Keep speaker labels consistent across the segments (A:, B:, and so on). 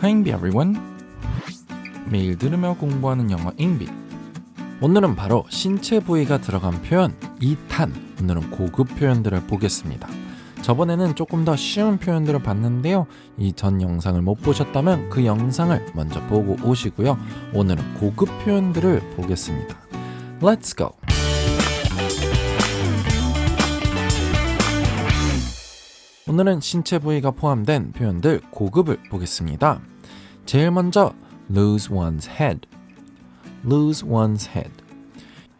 A: Hi everyone. 매일 들으며 공부하는 영어 잉비. 오늘은 바로 신체 부위가 들어간 표현 2탄. 오늘은 고급 표현들을 보겠습니다. 저번에는 조금 더 쉬운 표현들을 봤는데요. 이 전 영상을 못 보셨다면 그 영상을 먼저 보고 오시고요. 오늘은 고급 표현들을 보겠습니다. Let's go. 오늘은 신체 부위가 포함된 표현들 고급을 보겠습니다. 제일 먼저 lose one's head. lose one's head.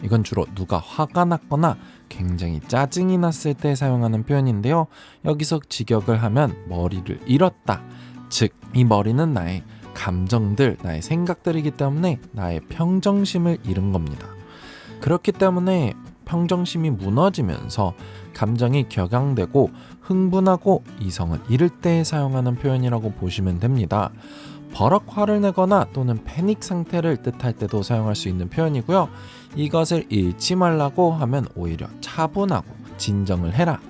A: 이건 주로 누가 화가 났거나 굉장히 짜증이 났을 때 사용하는 표현인데요. 여기서 직역을 하면 머리를 잃었다. 즉, 이 머리는 나의 감정들, 나의 생각들이기 때문에 나의 평정심을 잃은 겁니다. 그렇기 때문에 평정심이 무너지면서 감정이 격양되고 흥분하고 이성을 잃을 때 사용하는 표현이라고 보시면 됩니다. 버럭 화를 내거나 또는 패닉 상태를 뜻할 때도 사용할 수 있는 표현이고요. 이것을 잃지 말라고 하면 오히려 차분하고 진정을 해라,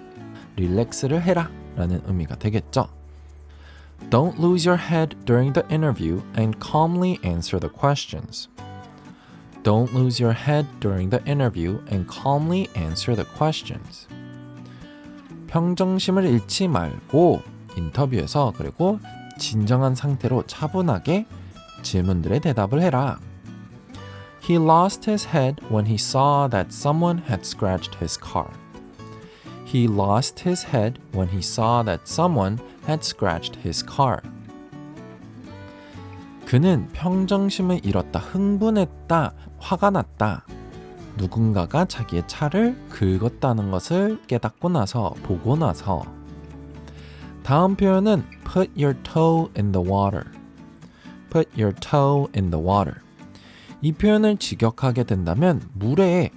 A: 릴렉스를 해라 라는 의미가 되겠죠. Don't lose your head during the interview and calmly answer the questions. Don't lose your head during the interview and calmly answer the questions. 평정심을 잃지 말고 인터뷰에서 그리고 진정한 상태로 차분하게 질문들에 대답을 해라. He lost his head when he saw that someone had scratched his car. He lost his head when he saw that someone had scratched his car. 그는 평정심을 잃었다, 흥분했다, 화가 났다. 누군가가 자기의 차를 긁었다는 것을 깨닫고 나서, 보고 나서. 다음 표현은 put your toe in the water. put your toe in the water. 이 표현을 직역하게 된다면 물에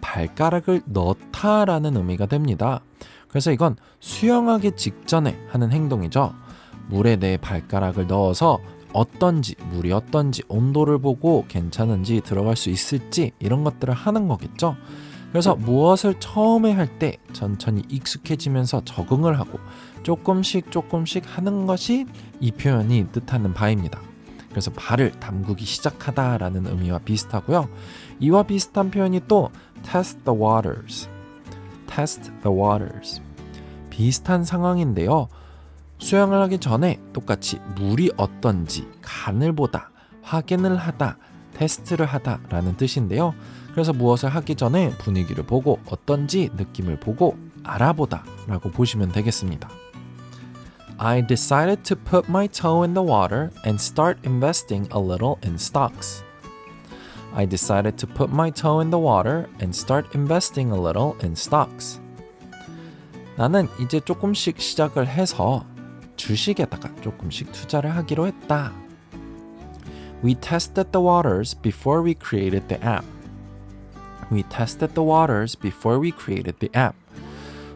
A: 발가락을 넣다라는 의미가 됩니다. 그래서 이건 수영하기 직전에 하는 행동이죠. 물에 내 발가락을 넣어서 어떤지, 물이 어떤지, 온도를 보고 괜찮은지, 들어갈 수 있을지 이런 것들을 하는 거겠죠. 그래서 무엇을 처음에 할 때 천천히 익숙해지면서 적응을 하고 조금씩 하는 것이 이 표현이 뜻하는 바입니다. 그래서 발을 담그기 시작하다라는 의미와 비슷하고요. 이와 비슷한 표현이 또 test the waters. test the waters. 비슷한 상황인데요. 수영을 하기 전에 똑같이 물이 어떤지 간을 보다, 확인을 하다, 테스트를 하다 라는 뜻인데요. 그래서 무엇을 하기 전에 분위기를 보고 어떤지 느낌을 보고 알아보다 라고 보시면 되겠습니다. I decided to put my toe in the water and start investing a little in stocks. I decided to put my toe in the water and start investing a little in stocks. 나는 이제 조금씩 시작을 해서 주식에다가 조금씩 투자를 하기로 했다. We tested the waters before we created the app. We tested the waters before we created the app.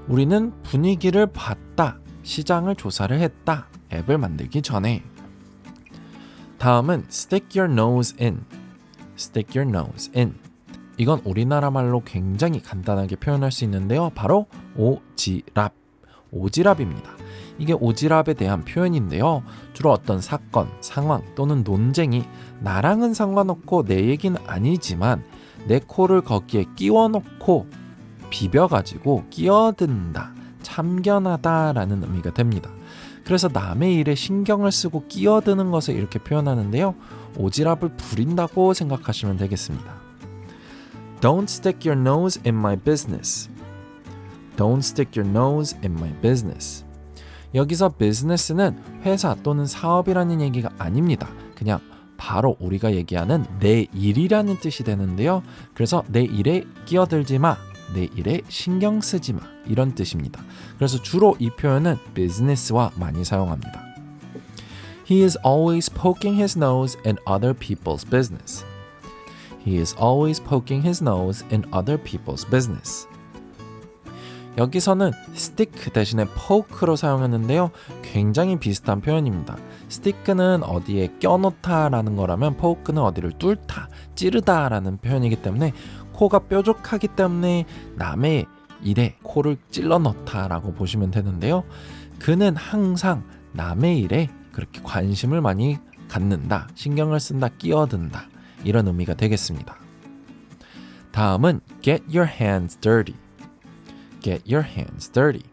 A: 우리는 분위기를 봤다. 시장을 조사를 했다. 앱을 만들기 전에. 다음은 stick your nose in. stick your nose in. 이건 우리나라 말로 굉장히 간단하게 표현할 수 있는데요. 바로 오지랖. 오지랖입니다. 이게 오지랖에 대한 표현인데요. 주로 어떤 사건, 상황 또는 논쟁이 나랑은 상관없고 내 얘기는 아니지만 내 코를 거기에 끼워 넣고 비벼가지고 끼어든다, 참견하다 라는 의미가 됩니다. 그래서 남의 일에 신경을 쓰고 끼어드는 것을 이렇게 표현하는데요. 오지랖을 부린다고 생각하시면 되겠습니다. Don't stick your nose in my business. Don't stick your nose in my business. 여기서 business는 회사 또는 사업이라는 얘기가 아닙니다. 그냥 바로 우리가 얘기하는 내 일이라는 뜻이 되는데요. 그래서 내 일에 끼어들지 마, 내 일에 신경 쓰지 마 이런 뜻입니다. 그래서 주로 이 표현은 business와 많이 사용합니다. He is always poking his nose in other people's business. He is always poking his nose in other people's business. 여기서는 stick 대신에 poke로 사용했는데요. 굉장히 비슷한 표현입니다. stick는 어디에 껴놓다 라는 거라면 poke는 어디를 뚫다, 찌르다 라는 표현이기 때문에 코가 뾰족하기 때문에 남의 일에 코를 찔러 넣다 라고 보시면 되는데요. 그는 항상 남의 일에 그렇게 관심을 많이 갖는다, 신경을 쓴다, 끼어든다 이런 의미가 되겠습니다. 다음은 get your hands dirty. get your hands dirty.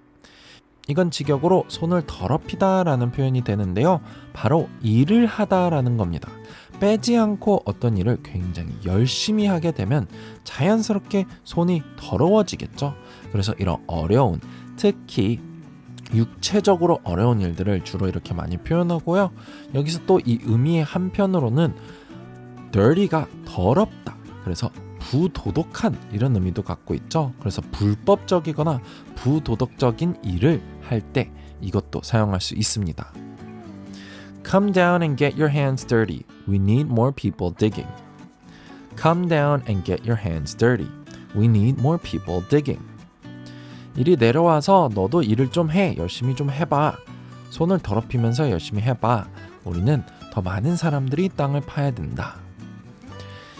A: 이건 직역으로 손을 더럽히다 라는 표현이 되는데요. 바로 일을 하다라는 겁니다. 빼지 않고 어떤 일을 굉장히 열심히 하게 되면 자연스럽게 손이 더러워지겠죠. 그래서 이런 어려운, 특히 육체적으로 어려운 일들을 주로 이렇게 많이 표현하고요. 여기서 또 이 의미의 한편으로는 dirty가 더럽다. 그래서 부도덕한 이런 의미도 갖고 있죠. 그래서 불법적이거나 부도덕적인 일을 할 때 이것도 사용할 수 있습니다. Come down and get your hands dirty. We need more people digging. Come down and get your hands dirty. We need more people digging. 이리 내려와서 너도 일을 좀 해. 열심히 좀 해봐. 손을 더럽히면서 열심히 해봐. 우리는 더 많은 사람들이 땅을 파야 된다.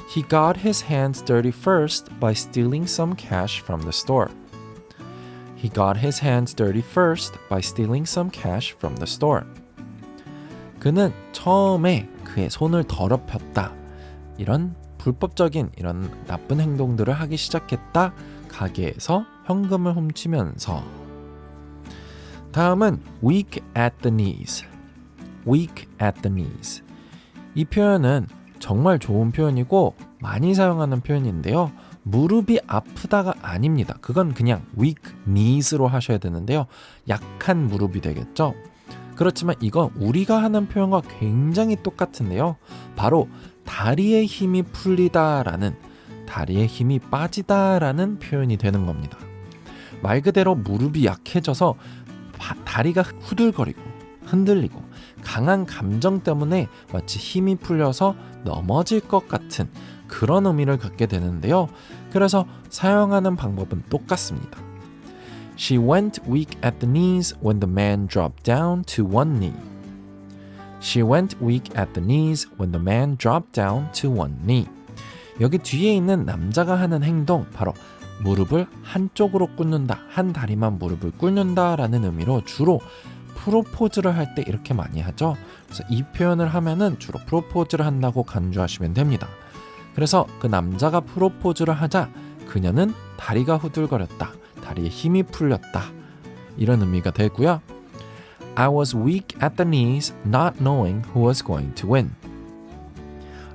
A: He got his hands dirty first by stealing some cash from the store. He got his hands dirty first by stealing some cash from the store. 그는 처음에 그의 손을 더럽혔다. 이런 불법적인 이런 나쁜 행동들을 하기 시작했다. 가게에서 현금을 훔치면서. 다음은 weak at the knees. weak at the knees. 이 표현은 정말 좋은 표현이고 많이 사용하는 표현인데요. 무릎이 아프다가 아닙니다. 그건 그냥 weak knees로 하셔야 되는데요. 약한 무릎이 되겠죠. 그렇지만 이건 우리가 하는 표현과 굉장히 똑같은데요. 바로 다리의 힘이 풀리다라는, 다리의 힘이 빠지다라는 표현이 되는 겁니다. 말 그대로 무릎이 약해져서 다리가 후들거리고 흔들리고 강한 감정 때문에 마치 힘이 풀려서 넘어질 것 같은 그런 의미를 갖게 되는데요. 그래서 사용하는 방법은 똑같습니다. She went weak at the knees when the man dropped down to one knee. She went weak at the knees when the man dropped down to one knee. 여기 뒤에 있는 남자가 하는 행동, 바로 무릎을 한쪽으로 꿇는다, 한 다리만 무릎을 꿇는다 라는 의미로 주로 프로포즈를 할 때 이렇게 많이 하죠. 그래서 이 표현을 하면은 주로 프로포즈를 한다고 간주하시면 됩니다. 그래서 그 남자가 프로포즈를 하자 그녀는 다리가 후들거렸다, 다리에 힘이 풀렸다, 이런 의미가 되고요. I was weak at the knees, not knowing who was going to win.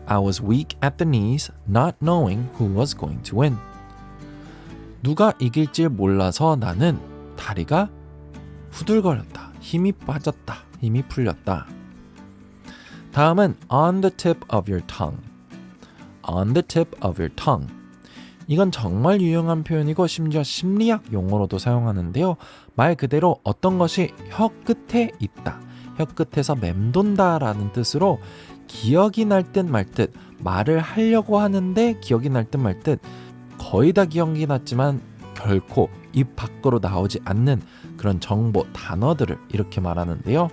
A: I was weak at the knees, not knowing who was going to win. 누가 이길지 몰라서 나는 다리가 후들거렸다, 힘이 빠졌다, 힘이 풀렸다. 다음은 on the tip of your tongue. on the tip of your tongue. 이건 정말 유용한 표현이고 심지어 심리학 용어로도 사용하는데요. 말 그대로 어떤 것이 혀 끝에 있다, 혀 끝에서 맴돈다 라는 뜻으로 기억이 날 듯 말 듯, 말을 하려고 하는데 기억이 날 듯 말 듯, 거의 다 기억이 났지만 결코 입 밖으로 나오지 않는 그런 정보, 단어들을 이렇게 말하는데요.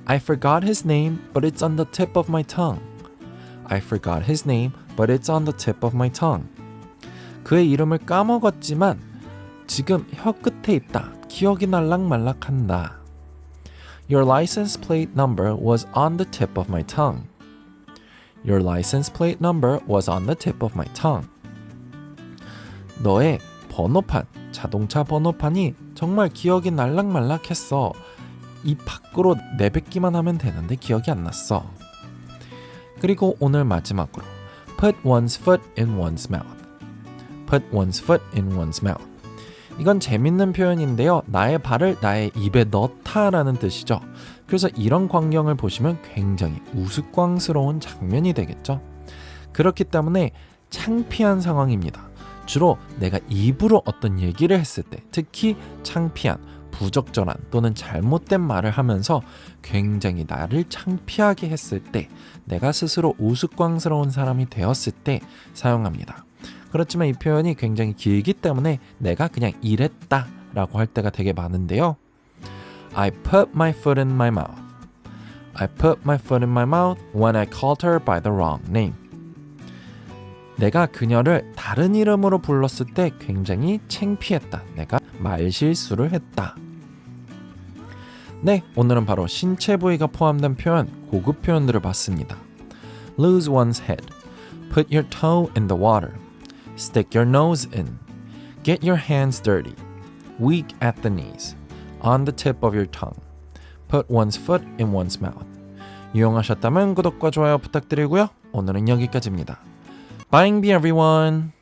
A: I forgot his name, but it's on the tip of my tongue. I forgot his name, but it's on the tip of my tongue. 그의 이름을 까먹었지만 지금 혀 끝에 있다, 기억이 날락말락한다. Your license plate number was on the tip of my tongue. Your license plate number was on the tip of my tongue. 너의 번호판, 자동차 번호판이 정말 기억이 날락말락했어. 입 밖으로 내뱉기만 하면 되는데 기억이 안 났어. 그리고 오늘 마지막으로 put one's foot in one's mouth. put one's foot in one's mouth. 이건 재밌는 표현인데요. 나의 발을 나의 입에 넣다라는 뜻이죠. 그래서 이런 광경을 보시면 굉장히 우스꽝스러운 장면이 되겠죠. 그렇기 때문에 창피한 상황입니다. 주로 내가 입으로 어떤 얘기를 했을 때, 특히 창피한, 부적절한 또는 잘못된 말을 하면서 굉장히 나를 창피하게 했을 때, 내가 스스로 우스꽝스러운 사람이 되었을 때 사용합니다. 그렇지만 이 표현이 굉장히 길기 때문에 내가 그냥 이랬다 라고 할 때가 되게 많은데요. I put my foot in my mouth. I put my foot in my mouth when I called her by the wrong name. 내가 그녀를 다른 이름으로 불렀을 때 굉장히 창피했다. 내가 말실수를 했다. 네, 오늘은 바로 신체 부위가 포함된 표현, 고급 표현들을 봤습니다. Lose one's head. Put your toe in the water. Stick your nose in. Get your hands dirty. Weak at the knees. On the tip of your tongue. Put one's foot in one's mouth. 유용하셨다면 구독과 좋아요 부탁드리고요. 오늘은 여기까지입니다. Bye everyone.